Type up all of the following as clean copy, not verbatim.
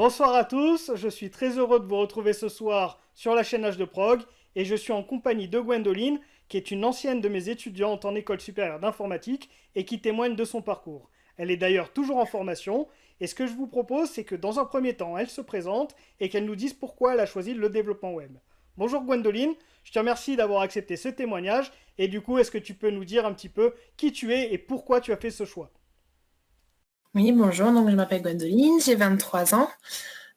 Bonsoir à tous, je suis très heureux de vous retrouver ce soir sur la chaîne H de Prog et je suis en compagnie de Gwendoline, qui est une ancienne de mes étudiantes en école supérieure d'informatique et qui témoigne de son parcours. Elle est d'ailleurs toujours en formation et ce que je vous propose, c'est que dans un premier temps, elle se présente et qu'elle nous dise pourquoi elle a choisi le développement web. Bonjour Gwendoline, je te remercie d'avoir accepté ce témoignage et du coup, est-ce que tu peux nous dire un petit peu qui tu es et pourquoi tu as fait ce choix? Oui, bonjour, donc je m'appelle Gwendoline, j'ai 23 ans.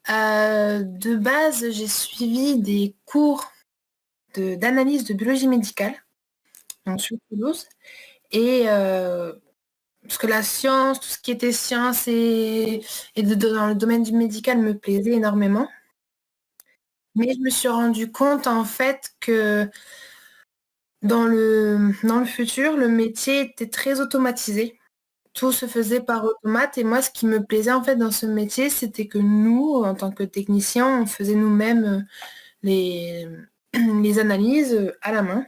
De base, j'ai suivi des cours d'analyse de biologie médicale, donc sur Toulouse. Et parce que la science, tout ce qui était science dans le domaine du médical me plaisait énormément. Mais je me suis rendu compte en fait que dans le futur, le métier était très automatisé. Tout se faisait par automate et moi, ce qui me plaisait en fait dans ce métier, c'était que nous, en tant que techniciens, on faisait nous-mêmes les, les analyses à la main.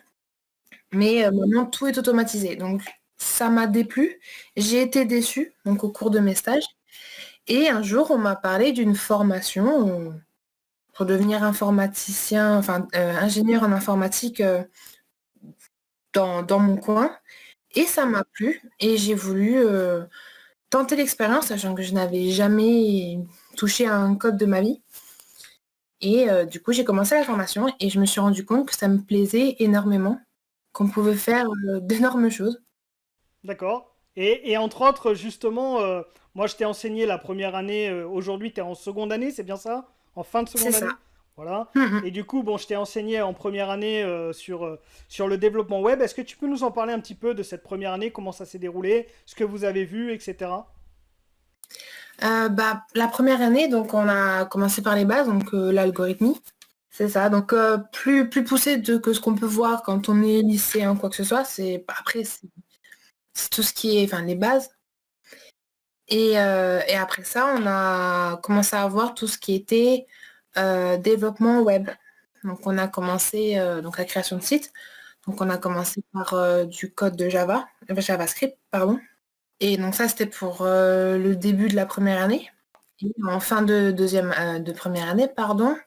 Mais maintenant, tout est automatisé. Donc, ça m'a déplu. J'ai été déçue donc, au cours de mes stages. Et un jour, on m'a parlé d'une formation pour devenir informaticien, enfin ingénieur en informatique dans mon coin. Et ça m'a plu et j'ai voulu tenter l'expérience, sachant que je n'avais jamais touché à un code de ma vie. Et du coup, j'ai commencé la formation et je me suis rendu compte que ça me plaisait énormément, qu'on pouvait faire d'énormes choses. D'accord. Et entre autres, justement, moi je t'ai enseigné la première année, aujourd'hui tu es en seconde année, c'est bien ça? En fin de C'est seconde ça. année? Voilà. Mm, mm. Et du coup, bon, je t'ai enseigné en première année sur le développement web. Est-ce que tu peux nous en parler un petit peu de cette première année, comment ça s'est déroulé, ce que vous avez vu, etc. La première année, donc on a commencé par les bases, donc l'algorithmie. C'est ça. Donc plus poussé que ce qu'on peut voir quand on est lycéen, quoi que ce soit. C'est tout ce qui est, enfin les bases. Et après ça, on a commencé à voir tout ce qui était développement web. Donc on a commencé donc la création de sites. Donc on a commencé par du code de JavaScript, pardon. Et donc ça, c'était pour le début de la première année. Et en fin de première année, pardon,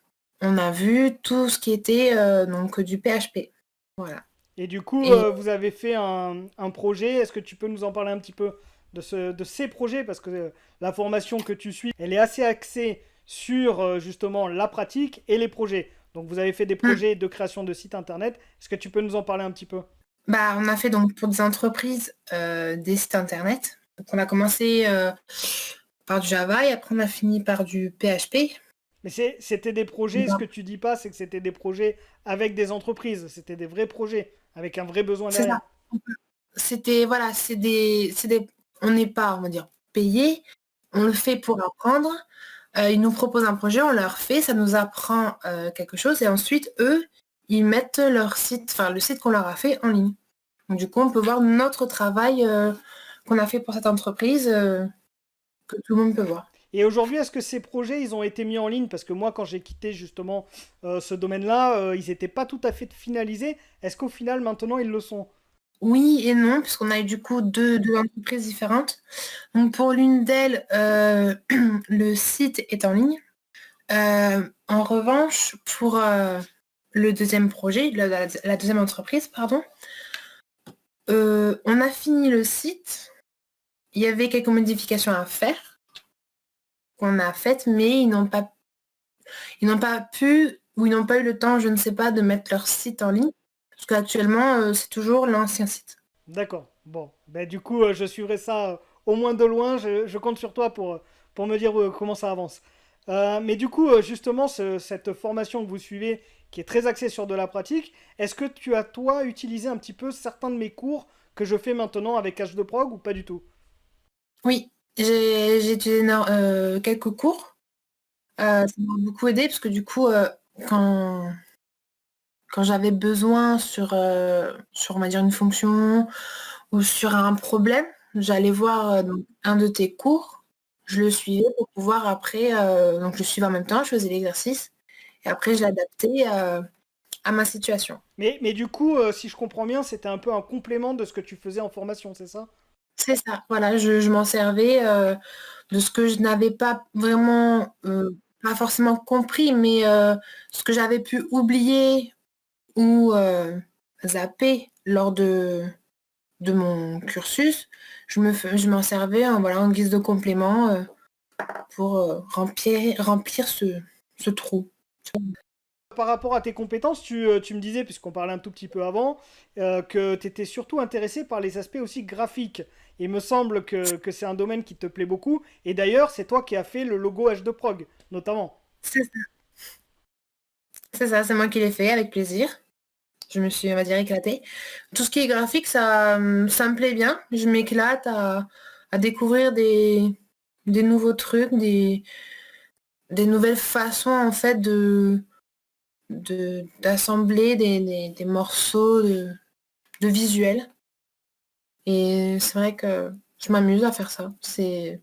on a vu tout ce qui était donc du PHP. Voilà. Et du coup, Et vous avez fait un projet. Est-ce que tu peux nous en parler un petit peu de ces projets? Parce que la formation que tu suis, elle est assez axée sur justement la pratique et les projets. Donc vous avez fait des hmm, projets de création de sites internet. Est-ce que tu peux nous en parler un petit peu? on a fait donc pour des entreprises des sites internet. Donc on a commencé par du Java et après on a fini par du PHP. Mais c'était des projets, ce que tu dis pas, c'est que c'était des projets avec des entreprises. C'était des vrais projets, avec un vrai besoin C'est derrière. ça. C'était, voilà, on n'est pas, on va dire, payé. On le fait pour apprendre. Ils nous proposent un projet, on leur fait, ça nous apprend quelque chose et ensuite, eux, ils mettent leur site, enfin le site qu'on leur a fait en ligne. Donc, du coup, on peut voir notre travail qu'on a fait pour cette entreprise que tout le monde peut voir. Et aujourd'hui, est-ce que ces projets, ils ont été mis en ligne? Parce que moi, quand j'ai quitté justement ce domaine-là, ils n'étaient pas tout à fait finalisés. Est-ce qu'au final, maintenant, ils le sont? Oui et non, puisqu'on a eu du coup deux entreprises différentes. Donc pour l'une d'elles, le site est en ligne. En revanche, pour le deuxième projet, la deuxième entreprise, pardon, on a fini le site. Il y avait quelques modifications à faire qu'on a faites, mais ils n'ont pas pu ou ils n'ont pas eu le temps, je ne sais pas, de mettre leur site en ligne. Parce qu'actuellement, c'est toujours l'ancien site. D'accord. Bon, ben, du coup, je suivrai ça au moins de loin. Je compte sur toi pour me dire comment ça avance. Mais du coup, justement, cette formation que vous suivez, qui est très axée sur de la pratique, est-ce que tu as, toi, utilisé un petit peu certains de mes cours que je fais maintenant avec H2Prog ou pas du tout? Oui, j'ai utilisé quelques cours. Ça m'a beaucoup aidé parce que du coup, quand, quand j'avais besoin sur, on va dire, une fonction ou sur un problème, j'allais voir donc, un de tes cours, je le suivais pour pouvoir après, donc je le suivais en même temps, je faisais l'exercice et après je l'adaptais à ma situation. Mais du coup, si je comprends bien, c'était un peu un complément de ce que tu faisais en formation, c'est ça? C'est ça, voilà, je m'en servais, de ce que je n'avais pas vraiment, pas forcément compris, mais ce que j'avais pu oublier ou zapper lors de mon cursus, je m'en servais en, voilà, en guise de complément, pour, remplir ce trou. Par rapport à tes compétences, tu me disais, puisqu'on parlait un tout petit peu avant, que tu étais surtout intéressé par les aspects aussi graphiques. Il me semble que c'est un domaine qui te plaît beaucoup. Et d'ailleurs, c'est toi qui as fait le logo H2Prog, notamment. C'est ça, c'est ça, c'est moi qui l'ai fait avec plaisir. Je me suis, on va dire, éclatée. Tout ce qui est graphique, ça me plaît bien. Je m'éclate à découvrir des nouveaux trucs, des nouvelles façons en fait d'assembler des morceaux de visuels. Et c'est vrai que je m'amuse à faire ça. C'est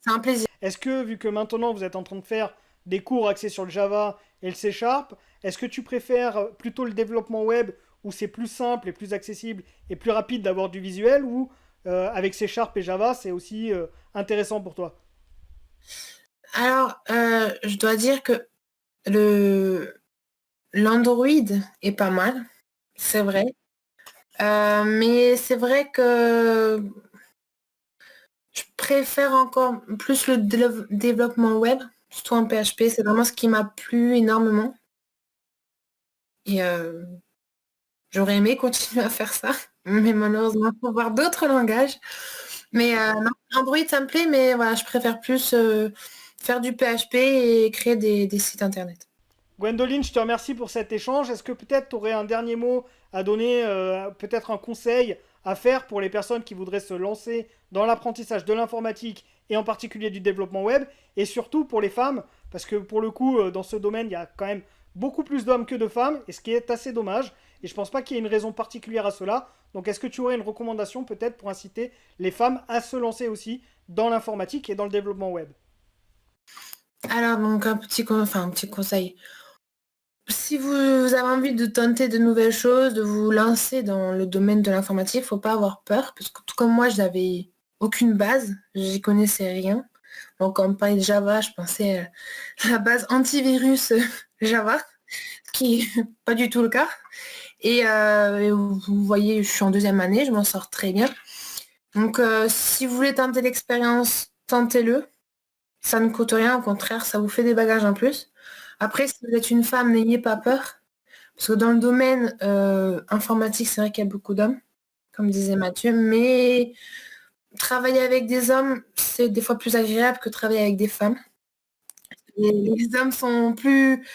un plaisir. Est-ce que, vu que maintenant vous êtes en train de faire des cours axés sur le Java et le C Sharp, est-ce que tu préfères plutôt le développement web où c'est plus simple et plus accessible et plus rapide d'avoir du visuel ou avec C Sharp et Java c'est aussi intéressant pour toi? Alors, je dois dire que le l'Android est pas mal, c'est vrai. Mais c'est vrai que je préfère encore plus le développement web, surtout en PHP. C'est vraiment ce qui m'a plu énormément. Et j'aurais aimé continuer à faire ça, mais malheureusement, faut voir d'autres langages. Mais non, Android, ça me plaît, mais voilà, je préfère plus faire du PHP et créer des sites internet. Gwendoline, je te remercie pour cet échange. Est-ce que peut-être tu aurais un dernier mot à donner, peut-être un conseil à faire pour les personnes qui voudraient se lancer dans l'apprentissage de l'informatique et en particulier du développement web, et surtout pour les femmes, parce que pour le coup, dans ce domaine, il y a quand même beaucoup plus d'hommes que de femmes, et ce qui est assez dommage, et je pense pas qu'il y ait une raison particulière à cela. Donc est-ce que tu aurais une recommandation peut-être pour inciter les femmes à se lancer aussi dans l'informatique et dans le développement web? Alors, donc, un petit conseil. Si vous avez envie de tenter de nouvelles choses, de vous lancer dans le domaine de l'informatique, faut pas avoir peur, parce que tout comme moi, je n'avais aucune base, j'y connaissais rien. Donc, quand on parlait de Java, je pensais à la base antivirus Java, ce qui est pas du tout le cas. Et vous voyez, je suis en deuxième année, je m'en sors très bien. Donc, si vous voulez tenter l'expérience, tentez-le. Ça ne coûte rien, au contraire, ça vous fait des bagages en plus. Après, si vous êtes une femme, n'ayez pas peur. Parce que dans le domaine informatique, c'est vrai qu'il y a beaucoup d'hommes, comme disait Mathieu, mais travailler avec des hommes, c'est des fois plus agréable que travailler avec des femmes. Et les hommes sont plus...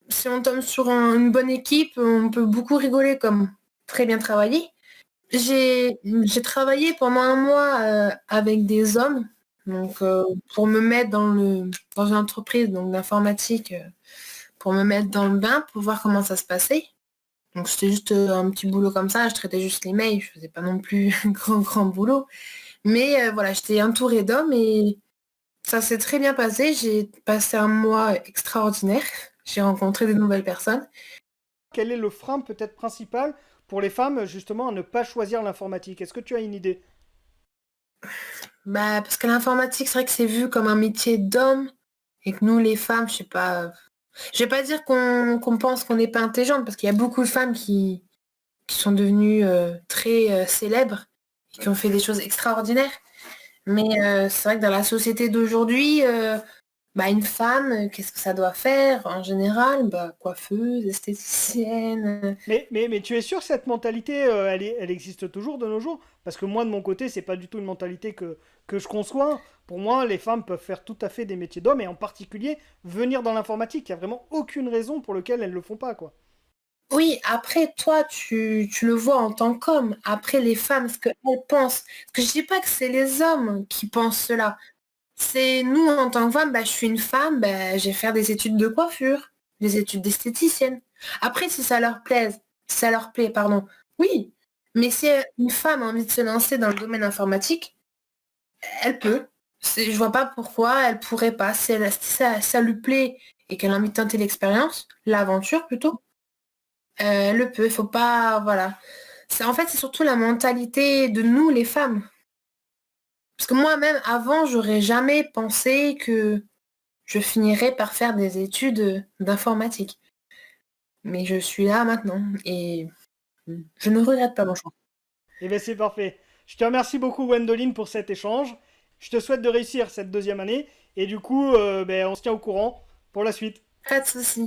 Si on tombe sur une bonne équipe, on peut beaucoup rigoler comme très bien travailler. J'ai travaillé pendant un mois avec des hommes, donc pour me mettre dans une entreprise donc d'informatique, pour me mettre dans le bain, pour voir comment ça se passait. Donc c'était juste un petit boulot comme ça, je traitais juste les mails, je faisais pas non plus un grand boulot. Mais voilà, j'étais entourée d'hommes et ça s'est très bien passé. J'ai passé un mois extraordinaire. J'ai rencontré de nouvelles personnes. Quel est le frein peut-être principal pour les femmes justement à ne pas choisir l'informatique? Est-ce que tu as une idée? Bah, parce que l'informatique, c'est vrai que c'est vu comme un métier d'homme et que nous, les femmes, je sais pas. Je vais pas dire qu'on pense qu'on n'est pas intelligente parce qu'il y a beaucoup de femmes qui sont devenues très célèbres et qui ont fait des choses extraordinaires. Mais c'est vrai que dans la société d'aujourd'hui, bah, une femme, qu'est-ce que ça doit faire en général? Bah, coiffeuse, esthéticienne. Mais tu es sûr que cette mentalité, elle existe toujours de nos jours? Parce que moi, de mon côté, c'est pas du tout une mentalité que je conçois. Pour moi, les femmes peuvent faire tout à fait des métiers d'hommes et en particulier venir dans l'informatique. Il n'y a vraiment aucune raison pour laquelle elles le font pas, quoi. Oui, après, toi, tu le vois en tant qu'homme. Après, les femmes, ce qu'elles pensent. Parce que je dis pas que c'est les hommes qui pensent cela. C'est nous, en tant que femmes, bah, je suis une femme, bah, je vais faire des études de coiffure, des études d'esthéticienne. Après, si ça leur plaise, si ça leur plaît, pardon, oui. Mais si une femme a envie de se lancer dans le domaine informatique, elle peut. Je vois pas pourquoi elle pourrait pas. Si ça lui plaît et qu'elle a envie de tenter l'expérience, l'aventure plutôt, elle le peut. Faut pas, voilà. En fait, c'est surtout la mentalité de nous, les femmes. Parce que moi-même, avant, j'aurais jamais pensé que je finirais par faire des études d'informatique. Mais je suis là maintenant et je ne regrette pas mon choix. Eh bien, c'est parfait. Je te remercie beaucoup, Gwendoline, pour cet échange. Je te souhaite de réussir cette deuxième année. Et du coup, ben, on se tient au courant pour la suite. Pas de souci.